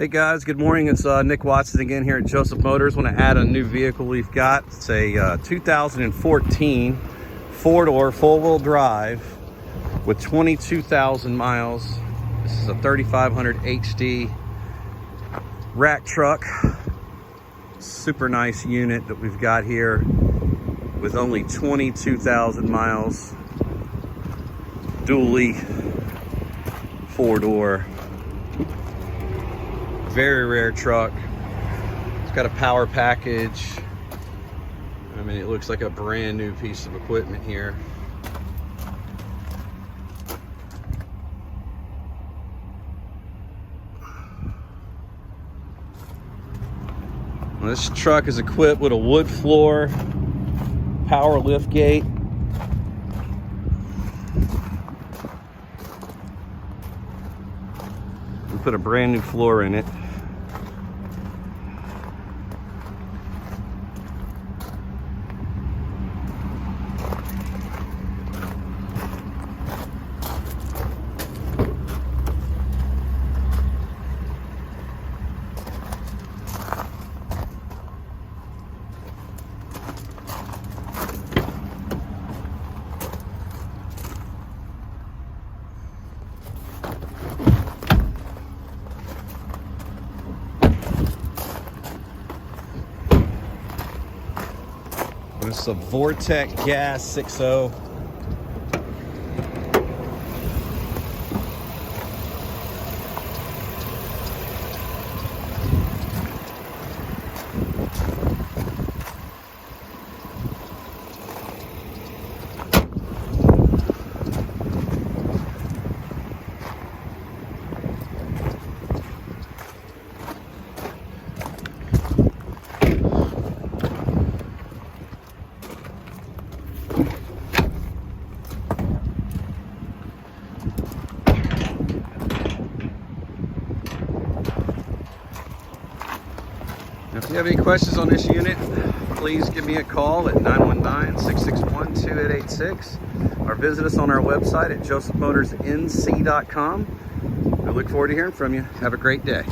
Hey guys, good morning. It's Nick Watson again here at Joseph Motors. Want to add a new vehicle we've got. It's a 2014 four-door, four-wheel drive with 22,000 miles. This is a 3500 HD rack truck. Super nice unit that we've got here with only 22,000 miles. Dually four-door. Very rare truck. It's got a power package. I mean, it looks like a brand new piece of equipment here. This truck is equipped with a wood floor, power lift gate. We put a brand new floor in it. This is a Vortec gas 6.0. If you have any questions on this unit, please give me a call at 919-661-2886 or visit us on our website at josephmotorsnc.com. We look forward to hearing from you. Have a great day.